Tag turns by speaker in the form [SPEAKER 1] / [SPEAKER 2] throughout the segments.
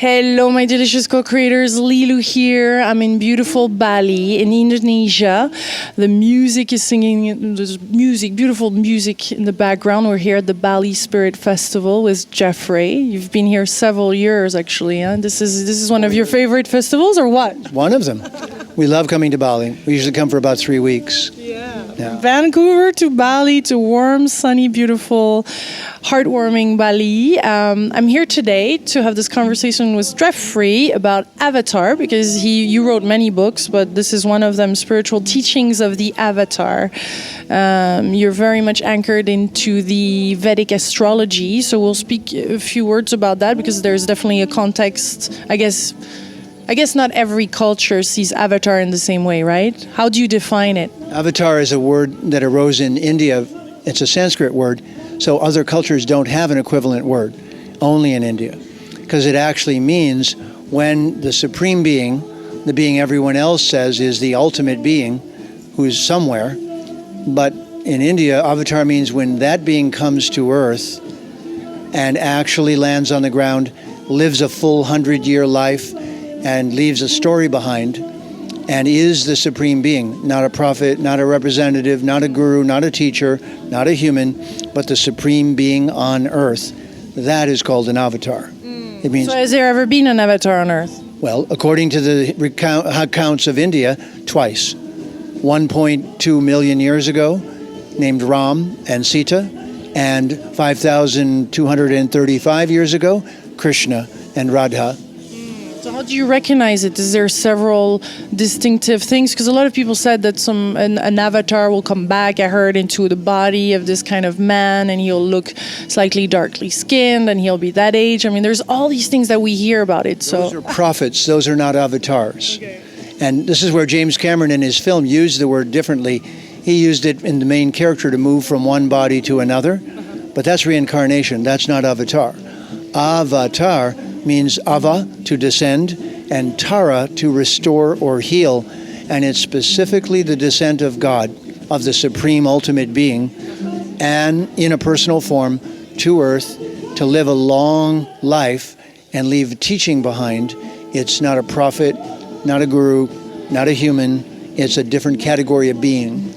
[SPEAKER 1] Hello, my delicious co-creators. Lilou here. I'm in beautiful Bali in Indonesia. The music is singing, there's music, beautiful music in the background. We're here at the Bali Spirit Festival with Jeffrey. You've been here several years, actually. Huh? This is one of your favorite festivals, or what?
[SPEAKER 2] One of them. We love coming to Bali. We usually come for about 3 weeks.
[SPEAKER 1] Yeah. Vancouver to Bali to warm, sunny, beautiful, heartwarming Bali. I'm here today to have this conversation with Jeffrey about Avatar, because you wrote many books, but this is one of them, Spiritual Teachings of the Avatar. You're very much anchored into the Vedic astrology, so we'll speak a few words about that, because there's definitely a context, I guess not every culture sees Avatar in the same way, right? How do you define it?
[SPEAKER 2] Avatar is a word that arose in India. It's a Sanskrit word, so other cultures don't have an equivalent word, only in India. Because it actually means when the supreme being, the being everyone else says is the ultimate being, who's somewhere, but in India, Avatar means when that being comes to Earth and actually lands on the ground, lives a full 100-year life, and leaves a story behind, and is the supreme being, not a prophet, not a representative, not a guru, not a teacher, not a human, but the supreme being on Earth. That is called an avatar. It means.
[SPEAKER 1] So has there ever been an avatar on Earth?
[SPEAKER 2] Well, according to the accounts of India, twice. 1.2 million years ago, named Ram and Sita, and 5,235 years ago, Krishna and Radha.
[SPEAKER 1] So how do you recognize it? Is there several distinctive things? Because a lot of people said that an avatar will come back, I heard, into the body of this kind of man, and he'll look slightly darkly skinned, and he'll be that age. I mean, there's all these things that we hear about it. So
[SPEAKER 2] those are prophets. Those are not avatars.
[SPEAKER 1] Okay.
[SPEAKER 2] And this is where James Cameron in his film used the word differently. He used it in the main character to move from one body to another, but that's reincarnation. That's not avatar. Avatar means ava, to descend, and tara, to restore or heal. And it's specifically the descent of God, of the supreme ultimate being, and in a personal form to Earth to live a long life and leave teaching behind. It's not a prophet, not a guru, not a human. It's a different category of being.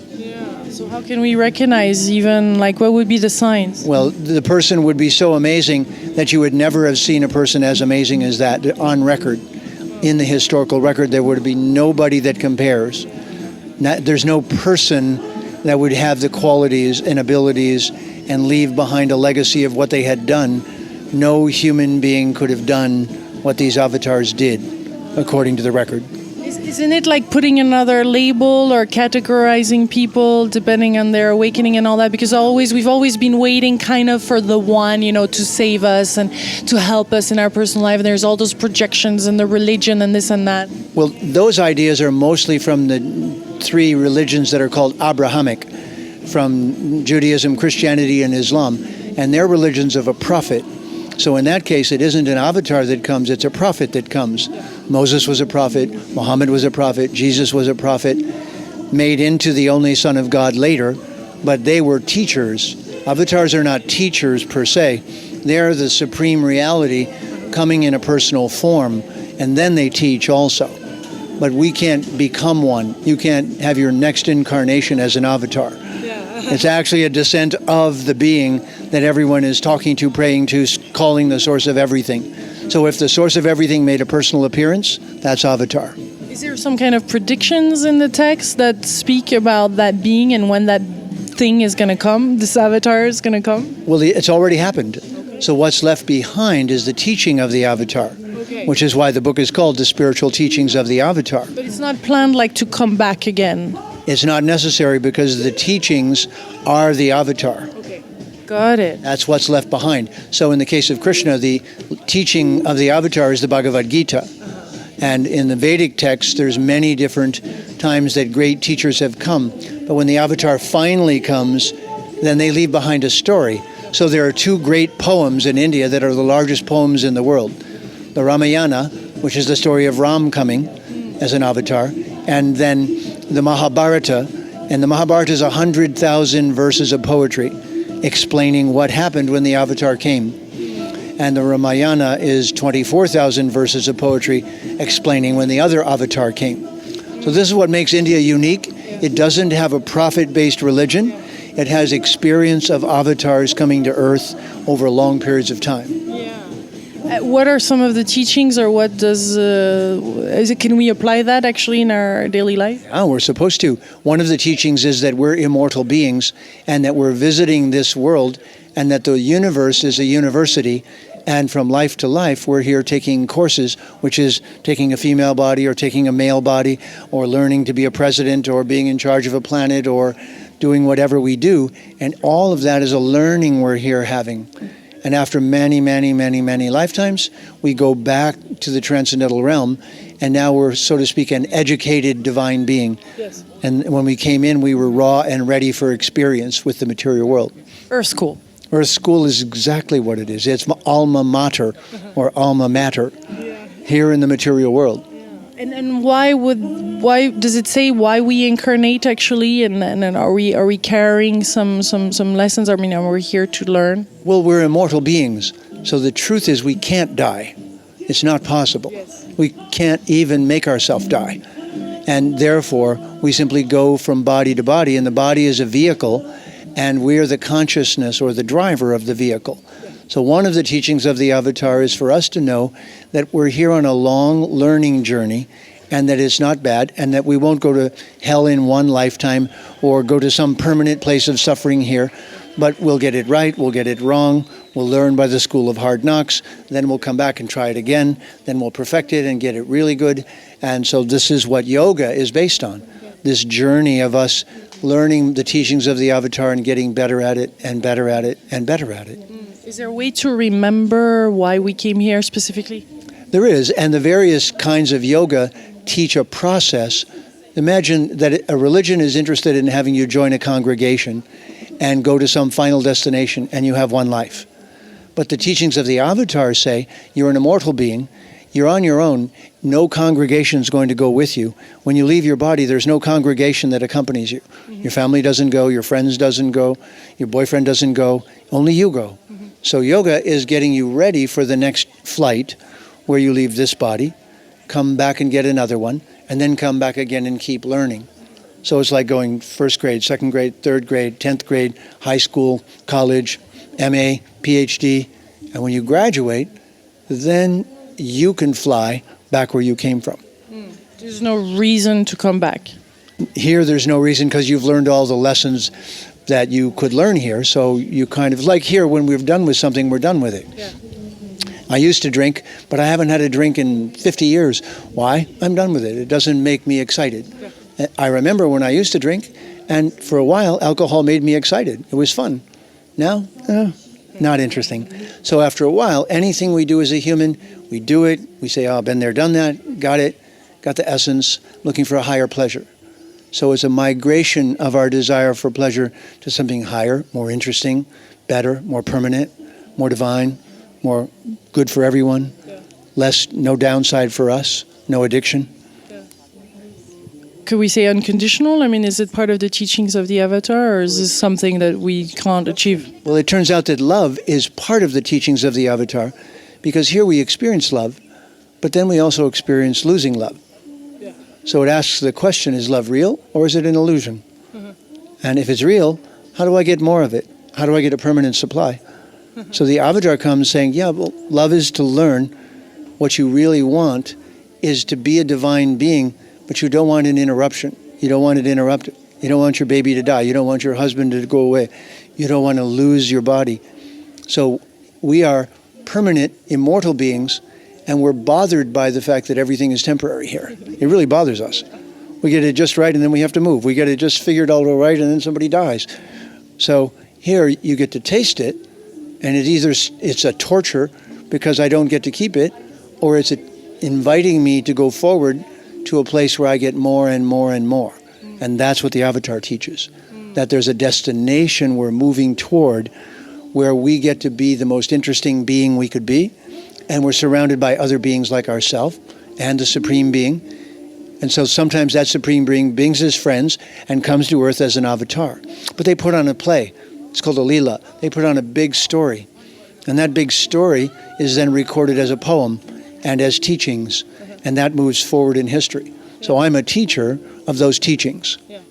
[SPEAKER 1] So how can we recognize even, like, what would be the signs?
[SPEAKER 2] Well, the person would be so amazing that you would never have seen a person as amazing as that on record. In the historical record, there would be nobody that compares. There's no person that would have the qualities and abilities and leave behind a legacy of what they had done. No human being could have done what these avatars did, according to the record.
[SPEAKER 1] Isn't it like putting another label or categorizing people depending on their awakening and all that? Because we've always been waiting kind of for the one, to save us and to help us in our personal life. And there's all those projections and the religion and this and that.
[SPEAKER 2] Well, those ideas are mostly from the 3 religions that are called Abrahamic, from Judaism, Christianity, and Islam. And they're religions of a prophet. So in that case, it isn't an avatar that comes, it's a prophet that comes. Moses was a prophet, Muhammad was a prophet, Jesus was a prophet, made into the only Son of God later, but they were teachers. Avatars are not teachers per se. They're the supreme reality coming in a personal form, and then they teach also. But we can't become one. You can't have your next incarnation as an avatar. It's actually a descent of the being that everyone is talking to, praying to, calling the source of everything. So if the source of everything made a personal appearance, that's Avatar.
[SPEAKER 1] Is there some kind of predictions in the text that speak about that being and when that thing is going to come, this Avatar is going to come?
[SPEAKER 2] Well, it's already happened. Okay. So what's left behind is the teaching of the Avatar, which is why the book is called The Spiritual Teachings of the Avatar.
[SPEAKER 1] But it's not planned like to come back again.
[SPEAKER 2] It's not necessary because the teachings are the Avatar.
[SPEAKER 1] Okay, got it.
[SPEAKER 2] That's what's left behind. So in the case of Krishna, the teaching of the Avatar is the Bhagavad Gita. And in the Vedic text, there's many different times that great teachers have come. But when the Avatar finally comes, then they leave behind a story. So there are 2 great poems in India that are the largest poems in the world. The Ramayana, which is the story of Ram coming as an avatar, and then the Mahabharata, and the Mahabharata is 100,000 verses of poetry explaining what happened when the avatar came. And the Ramayana is 24,000 verses of poetry explaining when the other avatar came. So this is what makes India unique. It doesn't have a profit-based religion. It has experience of avatars coming to Earth over long periods of time.
[SPEAKER 1] What are some of the teachings, or what does can we apply that actually in our daily life?
[SPEAKER 2] Yeah, we're supposed to. One of the teachings is that we're immortal beings and that we're visiting this world and that the universe is a university, and from life to life we're here taking courses, which is taking a female body or taking a male body or learning to be a president or being in charge of a planet or doing whatever we do, and all of that is a learning we're here having. And after many, many, many, many lifetimes, we go back to the transcendental realm, and now we're, so to speak, an educated divine being.
[SPEAKER 1] Yes.
[SPEAKER 2] And when we came in, we were raw and ready for experience with the material world.
[SPEAKER 1] Earth school.
[SPEAKER 2] Earth school is exactly what it is. It's alma mater, or alma mater, here in the material world.
[SPEAKER 1] And why does it say why we incarnate actually? And are we carrying some lessons? I mean, are we here to learn?
[SPEAKER 2] Well, we're immortal beings. So the truth is we can't die. It's not possible. Yes. We can't even make ourselves die. And therefore, we simply go from body to body, and the body is a vehicle, and we're the consciousness or the driver of the vehicle. So one of the teachings of the Avatar is for us to know that we're here on a long learning journey, and that it's not bad, and that we won't go to hell in one lifetime or go to some permanent place of suffering here, but we'll get it right, we'll get it wrong, we'll learn by the school of hard knocks, then we'll come back and try it again, then we'll perfect it and get it really good. And so this is what yoga is based on, this journey of us learning the teachings of the Avatar and getting better at it and better at it and better at it.
[SPEAKER 1] Is there a way to remember why we came here specifically?
[SPEAKER 2] There is, and the various kinds of yoga teach a process. Imagine that a religion is interested in having you join a congregation and go to some final destination, and you have one life. But the teachings of the Avatar say you're an immortal being, you're on your own, no congregation is going to go with you. When you leave your body, there's no congregation that accompanies you. Mm-hmm. Your family doesn't go, your friends doesn't go, your boyfriend doesn't go, only you go. Mm-hmm. So yoga is getting you ready for the next flight where you leave this body, come back and get another one, and then come back again and keep learning. So it's like going first grade, second grade, third grade, 10th grade, high school, college, MA, PhD. And when you graduate, then you can fly back where you came from.
[SPEAKER 1] There's no reason to come back.
[SPEAKER 2] Here, there's no reason because you've learned all the lessons that you could learn here. So you kind of, like here, when we're done with something, we're done with it. Yeah. I used to drink, but I haven't had a drink in 50 years. Why? I'm done with it. It doesn't make me excited. Yeah. I remember when I used to drink, and for a while, alcohol made me excited. It was fun. Now, not interesting. So after a while, anything we do as a human, we do it, we say, oh, been there, done that, got it, got the essence, looking for a higher pleasure. So it's a migration of our desire for pleasure to something higher, more interesting, better, more permanent, more divine, more good for everyone, less, no downside for us, no addiction.
[SPEAKER 1] Could we say unconditional? I mean, is it part of the teachings of the Avatar, or is this something that we can't achieve?
[SPEAKER 2] Well, it turns out that love is part of the teachings of the Avatar, because here we experience love, but then we also experience losing love. Yeah. So it asks the question, is love real, or is it an illusion? Mm-hmm. And if it's real, how do I get more of it? How do I get a permanent supply? Mm-hmm. So the Avatar comes saying, yeah, well, love is to learn what you really want is to be a divine being, but you don't want an interruption. You don't want it interrupted. You don't want your baby to die. You don't want your husband to go away. You don't want to lose your body. So we are permanent, immortal beings, and we're bothered by the fact that everything is temporary here. It really bothers us. We get it just right, and then we have to move. We get it just figured out all right, and then somebody dies. So here you get to taste it, and it's a torture because I don't get to keep it, or it's inviting me to go forward to a place where I get more and more and more. And that's what the Avatar teaches, that there's a destination we're moving toward where we get to be the most interesting being we could be, and we're surrounded by other beings like ourselves and the Supreme Being. And so sometimes that Supreme Being brings his friends and comes to Earth as an avatar. But they put on a play. It's called a Lila. They put on a big story. And that big story is then recorded as a poem and as teachings, and that moves forward in history. So I'm a teacher of those teachings.
[SPEAKER 1] Yeah.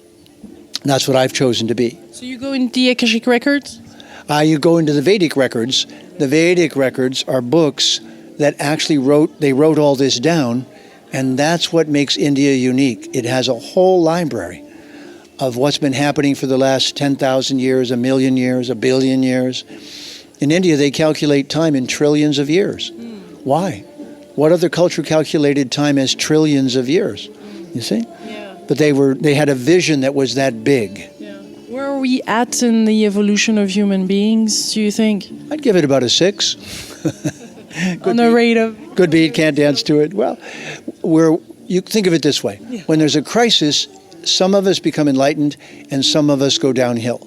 [SPEAKER 2] That's what I've chosen to be.
[SPEAKER 1] So you go in the Akashic records?
[SPEAKER 2] You go into the Vedic records. The Vedic records are books that actually wrote all this down, and that's what makes India unique. It has a whole library of what's been happening for the last 10,000 years, a million years, a billion years. In India, they calculate time in trillions of years. Why? What other culture calculated time as trillions of years? You see?
[SPEAKER 1] Yeah.
[SPEAKER 2] But they had a vision that was that big.
[SPEAKER 1] Yeah. Where are we at in the evolution of human beings, do you think?
[SPEAKER 2] I'd give it about a 6.
[SPEAKER 1] On the rate of...
[SPEAKER 2] Good beat, can't dance to it. Well, you think of it this way. Yeah. When there's a crisis, some of us become enlightened and some of us go downhill.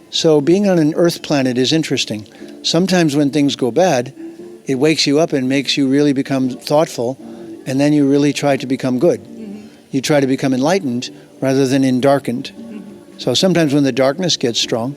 [SPEAKER 2] So being on an Earth planet is interesting. Sometimes when things go bad, it wakes you up and makes you really become thoughtful, and then you really try to become good. Mm-hmm. You try to become enlightened rather than endarkened. Mm-hmm. So sometimes when the darkness gets strong,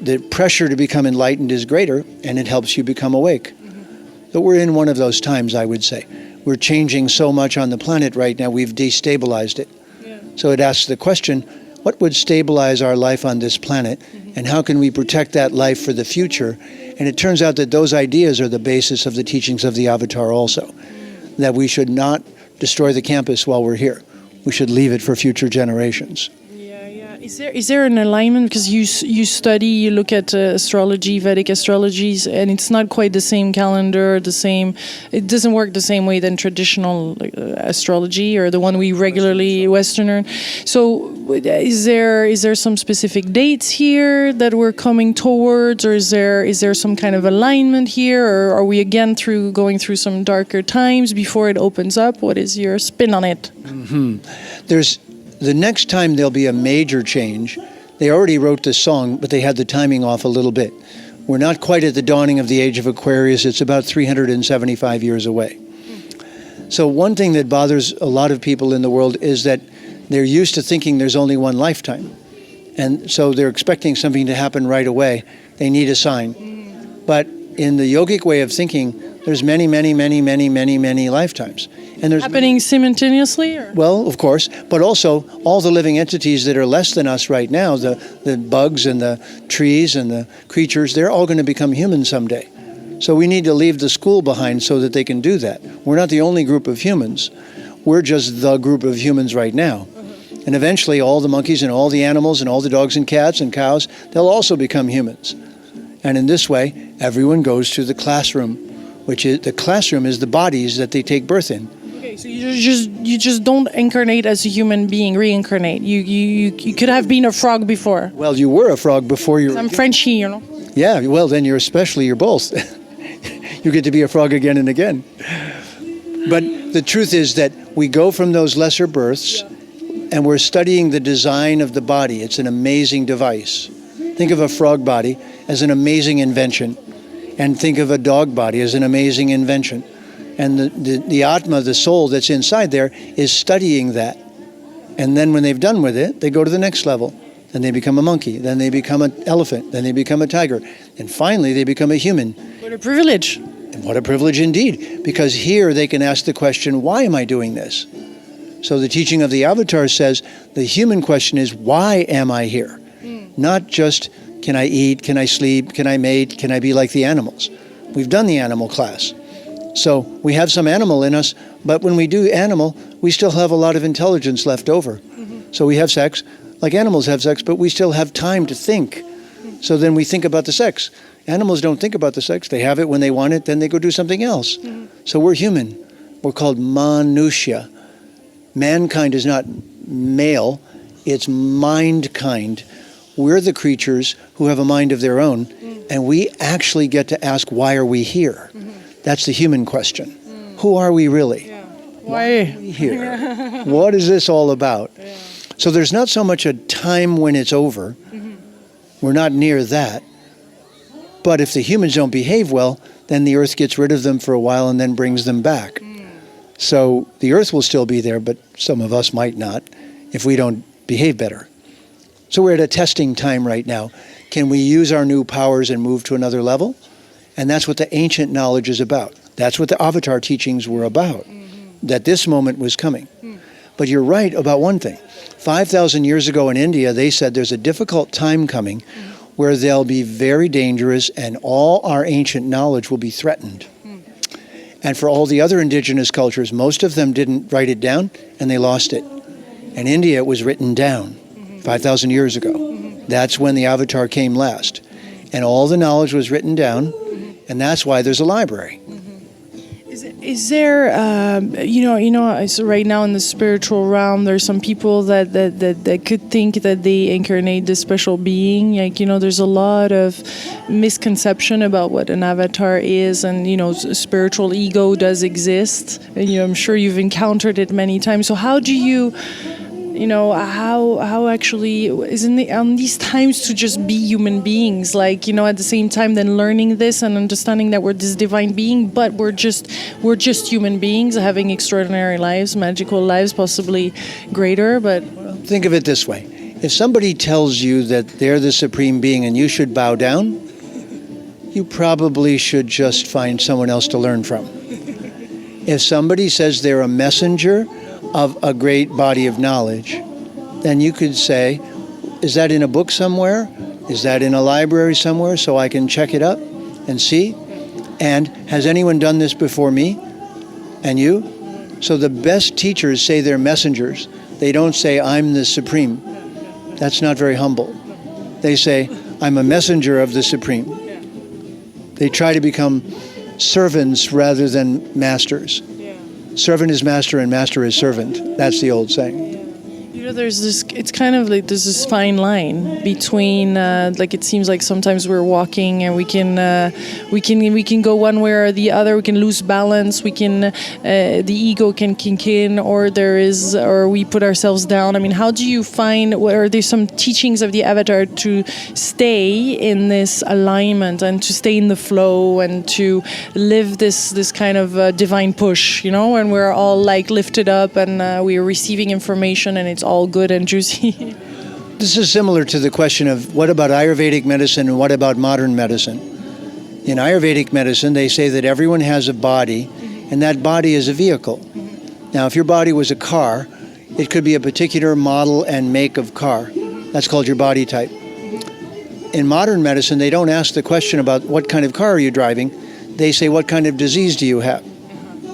[SPEAKER 2] the pressure to become enlightened is greater, and it helps you become awake. Mm-hmm. But we're in one of those times, I would say. We're changing so much on the planet right now, we've destabilized it. Yeah. So it asks the question, what would stabilize our life on this planet, and how can we protect that life for the future? And it turns out that those ideas are the basis of the teachings of the Avatar also, that we should not destroy the campus while we're here. We should leave it for future generations.
[SPEAKER 1] Is there an alignment, because you look at astrology, Vedic astrologies, and it's not quite the same calendar, it doesn't work the same way than traditional astrology or the one we regularly Westerner. So is there some specific dates here that we're coming towards, or is there some kind of alignment here, or are we again going through some darker times before it opens up? What is your spin on it?
[SPEAKER 2] Mm-hmm. The next time there'll be a major change. They already wrote this song, but they had the timing off a little bit. We're not quite at the dawning of the age of Aquarius. It's about 375 years away. So one thing that bothers a lot of people in the world is that they're used to thinking there's only one lifetime. And so they're expecting something to happen right away. They need a sign. But in the yogic way of thinking, there's many, many, many, many, many, many lifetimes. And there's
[SPEAKER 1] happening simultaneously? Or?
[SPEAKER 2] Well, of course, but also all the living entities that are less than us right now, the bugs and the trees and the creatures, they're all going to become human someday. So we need to leave the school behind so that they can do that. We're not the only group of humans. We're just the group of humans right now. And eventually all the monkeys and all the animals and all the dogs and cats and cows, they'll also become humans. And in this way, everyone goes to the classroom, which is the classroom is the bodies that they take birth in.
[SPEAKER 1] Okay, so you just don't incarnate as a human being, reincarnate. You could have been a frog before.
[SPEAKER 2] Well, you were a frog before you.
[SPEAKER 1] I'm Frenchy, you know.
[SPEAKER 2] Yeah, well then you're both. You get to be a frog again and again. But the truth is that we go from those lesser births, and we're studying the design of the body. It's an amazing device. Think of a frog body as an amazing invention, and think of a dog body as an amazing invention. And the Atma, the soul that's inside there, is studying that. And then when they've done with it, they go to the next level. Then they become a monkey. Then they become an elephant. Then they become a tiger. And finally, they become a human.
[SPEAKER 1] What a privilege.
[SPEAKER 2] And what a privilege indeed. Because here they can ask the question, why am I doing this? So the teaching of the Avatar says, the human question is, why am I here? Not just, can I eat, can I sleep, can I mate, can I be like the animals? We've done the animal class. So we have some animal in us, but when we do animal, we still have a lot of intelligence left over. Mm-hmm. So we have sex, like animals have sex, but we still have time to think. Mm-hmm. So then we think about the sex. Animals don't think about the sex. They have it when they want it, then they go do something else. Mm-hmm. So we're human. We're called Manusya. Mankind is not male, it's mind-kind. We're the creatures who have a mind of their own, and we actually get to ask, why are we here? Mm-hmm. That's the human question. Who are we really?
[SPEAKER 1] Yeah.
[SPEAKER 2] Why are we here? What is this all about? Yeah. So there's not so much a time when it's over. Mm-hmm. We're not near that. But if the humans don't behave well, then the earth gets rid of them for a while and then brings them back. So the earth will still be there, but some of us might not if we don't behave better. So we're at a testing time right now. Can we use our new powers and move to another level? And that's what the ancient knowledge is about. That's what the Avatar teachings were about, that this moment was coming. But you're right about one thing. 5,000 years ago in India, they said there's a difficult time coming where they'll be very dangerous and all our ancient knowledge will be threatened. And for all the other indigenous cultures, most of them didn't write it down and they lost it. In India, it was written down 5,000 years ago. That's when the Avatar came last. And all the knowledge was written down, and that's why there's a library.
[SPEAKER 1] Is there, so right now in the spiritual realm, there's some people that could think that they incarnate this special being. Like, there's a lot of misconception about what an avatar is, and, spiritual ego does exist. And, I'm sure you've encountered it many times. So how do you... how actually is on these times to just be human beings, like, at the same time then learning this and understanding that we're this divine being, but we're just human beings having extraordinary lives, magical lives, possibly greater. But
[SPEAKER 2] think of it this way. If somebody tells you that they're the supreme being and you should bow down, you probably should just find someone else to learn from. If somebody says they're a messenger of a great body of knowledge, then you could say, is that in a book somewhere? Is that in a library somewhere so I can check it up and see? And has anyone done this before me and you? So the best teachers say they're messengers. They don't say, I'm the supreme. That's not very humble. They say, I'm a messenger of the supreme. They try to become servants rather than masters. Servant is master and master is servant. That's the old saying.
[SPEAKER 1] There's this, it's kind of like there's this fine line between, like it seems like sometimes we're walking and we can go one way or the other. We can lose balance. We can, the ego can kink in, or we put ourselves down. I mean, how do you find, are there some teachings of the Avatar to stay in this alignment and to stay in the flow and to live this kind of divine push, when we're all like lifted up and we are receiving information and it's all good and juicy?
[SPEAKER 2] This is similar to the question of what about Ayurvedic medicine and what about modern medicine? In Ayurvedic medicine, they say that everyone has a body, and that body is a vehicle. Now, if your body was a car, it could be a particular model and make of car. That's called your body type. In modern medicine, they don't ask the question about what kind of car are you driving. They say, what kind of disease do you have?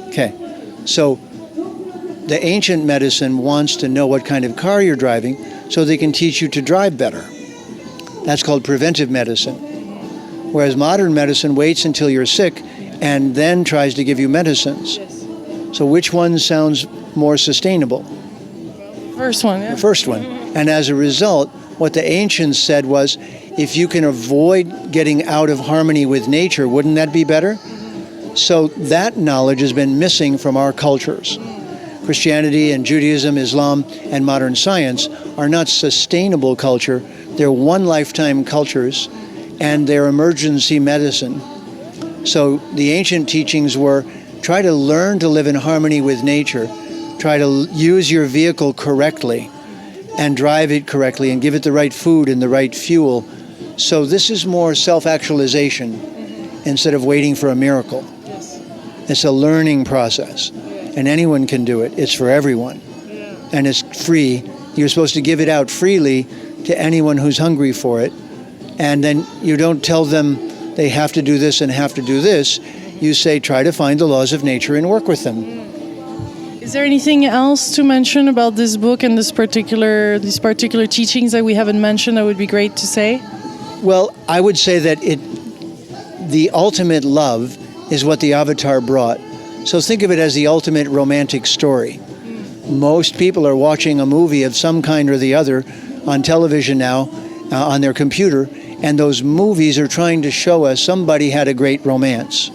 [SPEAKER 2] Okay, so the ancient medicine wants to know what kind of car you're driving so they can teach you to drive better. That's called preventive medicine. Whereas modern medicine waits until you're sick and then tries to give you medicines. So which one sounds more sustainable?
[SPEAKER 1] First one, yeah.
[SPEAKER 2] The first one. And as a result, what the ancients said was, if you can avoid getting out of harmony with nature, wouldn't that be better? So that knowledge has been missing from our cultures. Christianity and Judaism, Islam, and modern science are not sustainable culture. They're one-lifetime cultures, and they're emergency medicine. So the ancient teachings were, try to learn to live in harmony with nature, try to use your vehicle correctly, and drive it correctly, and give it the right food and the right fuel. So this is more self-actualization instead of waiting for a miracle. It's a learning process. And anyone can do it. It's for everyone. And it's free. You're supposed to give it out freely to anyone who's hungry for it. And then you don't tell them they have to do this and have to do this. You say, try to find the laws of nature and work with them.
[SPEAKER 1] Is there anything else to mention about this book and these particular teachings that we haven't mentioned that would be great to say?
[SPEAKER 2] Well, I would say that the ultimate love is what the Avatar brought. So think of it as the ultimate romantic story. Most people are watching a movie of some kind or the other on television now, on their computer, and those movies are trying to show us somebody had a great romance.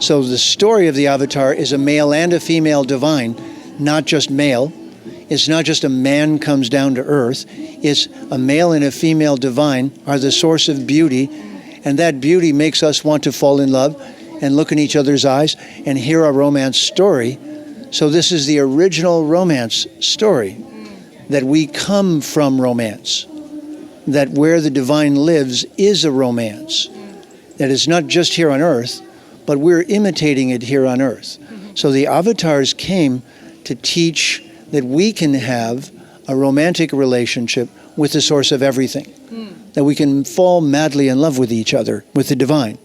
[SPEAKER 2] So the story of the Avatar is a male and a female divine, not just male. It's not just a man comes down to earth. It's a male and a female divine are the source of beauty, and that beauty makes us want to fall in love and look in each other's eyes and hear a romance story. So this is the original romance story, that we come from romance, that where the divine lives is a romance. that is not just here on Earth, but we're imitating it here on Earth. So the avatars came to teach that we can have a romantic relationship with the source of everything, that we can fall madly in love with each other, with the divine,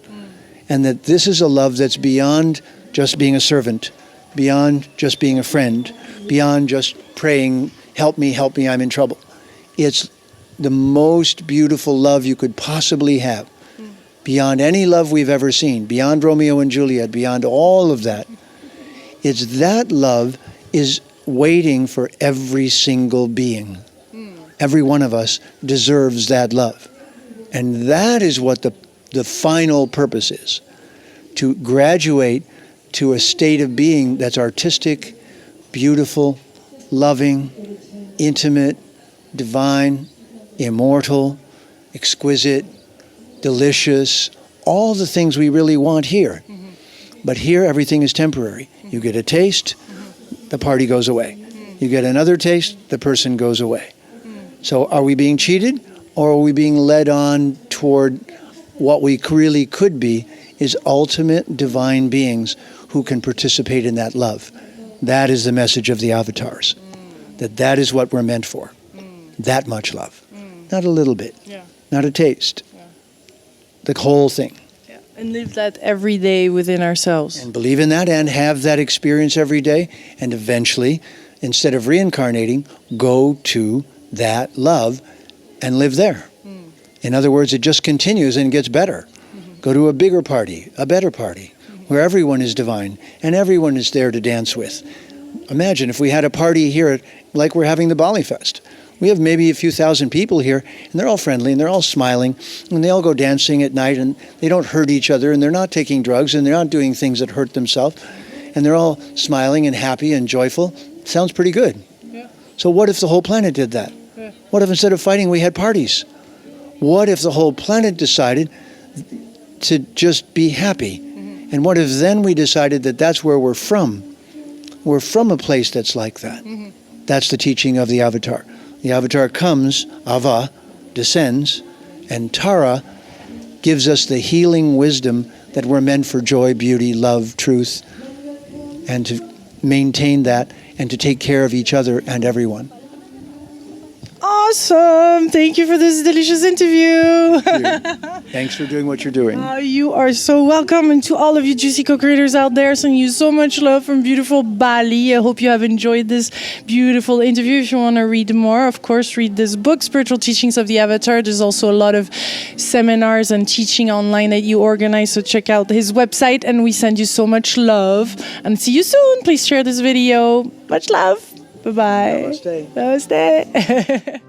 [SPEAKER 2] and that this is a love that's beyond just being a servant, beyond just being a friend, beyond just praying, help me, I'm in trouble. It's the most beautiful love you could possibly have, beyond any love we've ever seen, beyond Romeo and Juliet, beyond all of that. It's that love is waiting for every single being. Every one of us deserves that love. And that is what the final purpose is, to graduate to a state of being that's artistic, beautiful, loving, intimate, divine, immortal, exquisite, delicious, all the things we really want here. But here everything is temporary. You get a taste, the party goes away. You get another taste, the person goes away. So are we being cheated, or are we being led on toward what we really could be, is ultimate divine beings who can participate in that love? That is the message of the avatars, that is what we're meant for. That much love. Not a little bit, not a taste, the whole thing.
[SPEAKER 1] And live that every day within ourselves.
[SPEAKER 2] And believe in that and have that experience every day, and eventually, instead of reincarnating, go to that love and live there. In other words, it just continues and gets better. Go to a bigger party, a better party, where everyone is divine and everyone is there to dance with. Imagine if we had a party here like we're having the Bali Fest. We have maybe a few thousand people here, and they're all friendly, and they're all smiling, and they all go dancing at night, and they don't hurt each other, and they're not taking drugs, and they're not doing things that hurt themselves, and they're all smiling and happy and joyful. Sounds pretty good. So what if the whole planet did that? What if instead of fighting we had parties? What if the whole planet decided to just be happy? And what if then we decided that that's where we're from? We're from a place that's like that. That's the teaching of the avatar. The avatar comes, Ava, descends, and Tara gives us the healing wisdom that we're meant for joy, beauty, love, truth, and to maintain that and to take care of each other and everyone.
[SPEAKER 1] Awesome. Thank you for this delicious interview.
[SPEAKER 2] Thanks for doing what you're doing.
[SPEAKER 1] You are so welcome. And to all of you juicy co-creators out there, sending you so much love from beautiful Bali. I hope you have enjoyed this beautiful interview. If you want to read more, of course, read this book, Spiritual Teachings of the Avatar. There's also a lot of seminars and teaching online that you organize. So check out his website. And we send you so much love. And see you soon. Please share this video. Much love. Bye-bye.
[SPEAKER 2] Namaste.
[SPEAKER 1] Namaste.